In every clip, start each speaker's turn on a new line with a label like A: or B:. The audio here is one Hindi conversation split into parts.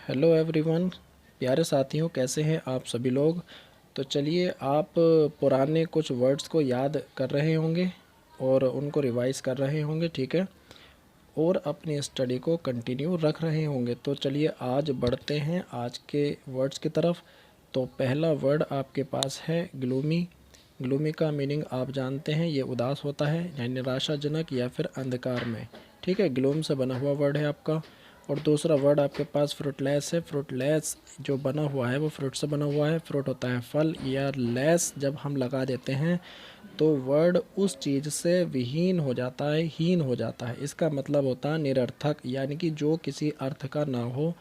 A: हेलो एवरीवन, प्यारे साथियों, कैसे हैं आप सभी लोग। तो चलिए, आप पुराने कुछ वर्ड्स को याद कर रहे होंगे और उनको रिवाइज कर रहे होंगे, ठीक है, और अपनी स्टडी को कंटिन्यू रख रहे होंगे। तो चलिए आज बढ़ते हैं आज के वर्ड्स की तरफ। तो पहला वर्ड आपके पास है ग्लूमी। ग्लूमी का मीनिंग आप जानते हैं, ये उदास होता है यानी निराशाजनक या फिर अंधकार में, ठीक है। ग्लूम से बना हुआ वर्ड है आपका। और दूसरा वर्ड आपके पास फ्रूटलेस है। फ्रूटलेस जो बना हुआ है वो फ्रूट से बना हुआ है। फ्रूट होता है फल, या लेस जब हम लगा देते हैं तो वर्ड उस चीज़ से विहीन हो जाता है, हीन हो जाता है। इसका मतलब होता है निरर्थक, यानी कि जो किसी अर्थ का ना हो,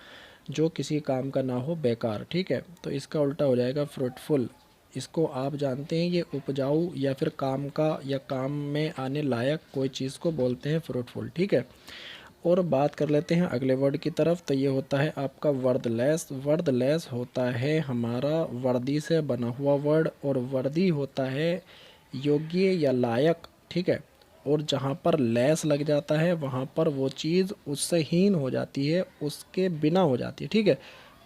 A: जो किसी काम का ना हो, बेकार, ठीक है। तो इसका उल्टा हो जाएगा फ्रूटफुल। इसको आप जानते हैं, ये उपजाऊ या फिर काम का या काम में आने लायक कोई चीज़ को बोलते हैं फ्रूटफुल, ठीक है। और बात कर लेते हैं अगले वर्ड की तरफ। तो ये होता है आपका वर्दलेस। वर्दलेस होता है हमारा वर्दी से बना हुआ वर्ड, और वर्दी होता है योग्य या लायक, ठीक है। और जहाँ पर लेस लग जाता है वहाँ पर वो चीज़ उससे हीन हो जाती है, उसके बिना हो जाती है, ठीक है।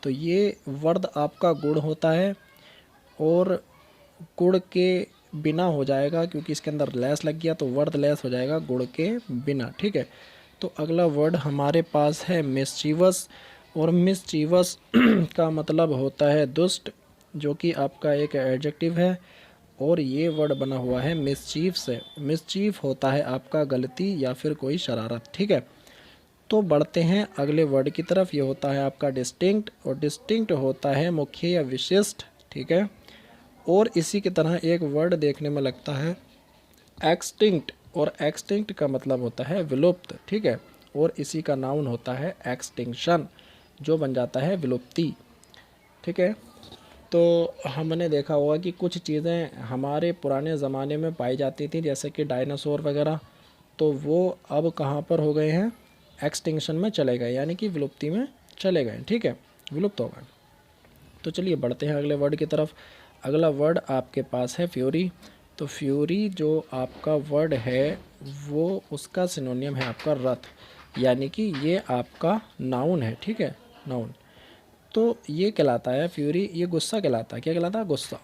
A: तो ये वर्द आपका गुण होता है, और गुड़ के बिना हो जाएगा क्योंकि इसके अंदर लेस लग गया, तो वर्ड लेस हो जाएगा गुड़ के बिना, ठीक है। तो अगला वर्ड हमारे पास है मिस्चीवस। और मिस्चीवस का मतलब होता है दुष्ट, जो कि आपका एक एडजेक्टिव है। और ये वर्ड बना हुआ है मिसचीफ से। मिसचीफ होता है आपका गलती या फिर कोई शरारत, ठीक है। तो बढ़ते हैं अगले वर्ड की तरफ। ये होता है आपका डिस्टिंक्ट, और डिस्टिंक्ट होता है मुख्य या विशिष्ट, ठीक है। और इसी की तरह एक वर्ड देखने में लगता है एक्सटिंक्ट, और एक्सटिंक्ट का मतलब होता है विलुप्त, ठीक है। और इसी का नाउन होता है एक्सटिंक्शन, जो बन जाता है विलुप्ति, ठीक है। तो हमने देखा होगा कि कुछ चीज़ें हमारे पुराने ज़माने में पाई जाती थी, जैसे कि डायनासोर वगैरह, तो वो अब कहाँ पर हो गए हैं, एक्सटिंक्शन में चले गए, यानी कि विलुप्ति में चले गए, ठीक है, विलुप्त हो गए। तो चलिए बढ़ते हैं अगले वर्ड की तरफ। अगला वर्ड आपके पास है फ्यूरी। तो फ्यूरी जो आपका वर्ड है वो उसका सिनोनियम है आपका रथ, यानी कि ये आपका नाउन है, ठीक है, नाउन। तो ये कहलाता है फ्यूरी, ये गुस्सा कहलाता है। क्या कहलाता है? गुस्सा।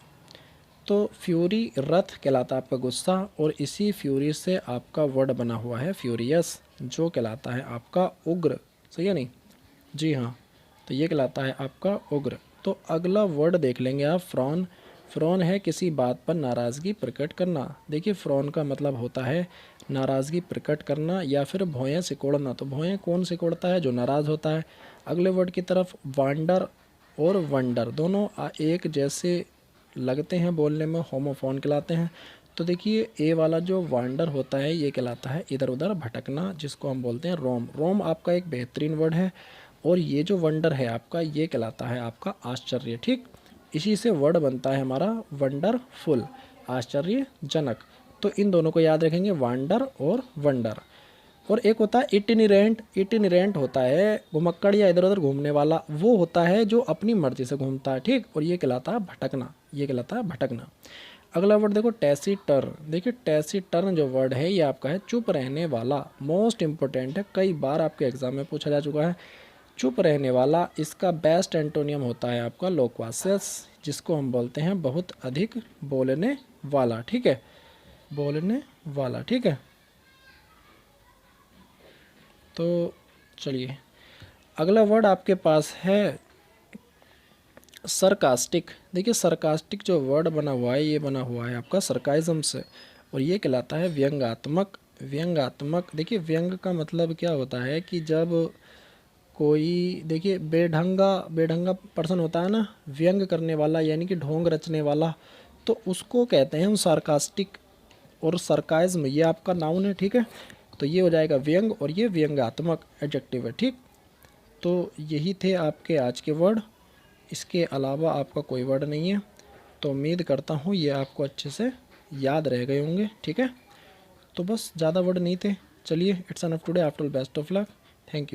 A: तो फ्यूरी रथ कहलाता है आपका गुस्सा, और इसी फ्यूरी से आपका वर्ड बना हुआ है फ्यूरियस, जो कहलाता है आपका उग्र। सही है नहीं? जी हाँ। तो ये कहलाता है आपका उग्र। तो अगला वर्ड देख लेंगे आप, फ्रॉन। फ्रॉन है किसी बात पर नाराज़गी प्रकट करना। देखिए, फ्रॉन का मतलब होता है नाराज़गी प्रकट करना या फिर भौहें सिकोड़ना। तो भौहें कौन सिकोड़ता है? जो नाराज़ होता है। अगले वर्ड की तरफ, वांडर और वंडर दोनों एक जैसे लगते हैं बोलने में, होमोफोन कहलाते हैं। तो देखिए, ए वाला जो वांडर होता है ये कहलाता है इधर उधर भटकना, जिसको हम बोलते हैं रोम। रोम आपका एक बेहतरीन वर्ड है। और ये जो वंडर है आपका, ये कहलाता है आपका आश्चर्य, ठीक। इसी से वर्ड बनता है हमारा वंडरफुल, आश्चर्यजनक। तो इन दोनों को याद रखेंगे, वांडर और वंडर। और एक होता है इटिनिरेंट। इटिनिरेंट होता है घुमक्कड़ या इधर उधर घूमने वाला, वो होता है जो अपनी मर्जी से घूमता है, ठीक। और ये कहलाता है भटकना, ये कहलाता है भटकना। अगला वर्ड देखो, टैसीटर्न। देखिए, टैसीटर्न जो वर्ड है ये आपका है चुप रहने वाला। मोस्ट इंपॉर्टेंट है, कई बार आपके एग्जाम में पूछा जा चुका है। चुप रहने वाला, इसका बेस्ट एंटोनियम होता है आपका लोक्वासियस, जिसको हम बोलते हैं बहुत अधिक बोलने वाला, ठीक है, बोलने वाला, ठीक है। तो चलिए, अगला वर्ड आपके पास है सरकास्टिक। देखिए, सरकास्टिक जो वर्ड बना हुआ है ये बना हुआ है आपका सरकाइज्म से, और ये कहलाता है व्यंग्यात्मक। व्यंग्यात्मक, देखिए व्यंग का मतलब क्या होता है कि जब कोई, देखिए बेढंगा बेढंगा पर्सन होता है ना, व्यंग करने वाला यानी कि ढोंग रचने वाला, तो उसको कहते हैं हम सार्कास्टिक। और सरकाइज्म ये आपका नाउन है, ठीक है। तो ये हो जाएगा व्यंग, और ये व्यंग्यात्मक एडजेक्टिव है, ठीक। तो यही थे आपके आज के वर्ड, इसके अलावा आपका कोई वर्ड नहीं है। तो उम्मीद करता हूँ ये आपको अच्छे से याद रह गए होंगे, ठीक है। तो बस ज़्यादा वर्ड नहीं थे। चलिए, it's enough today, after best of luck, thank you.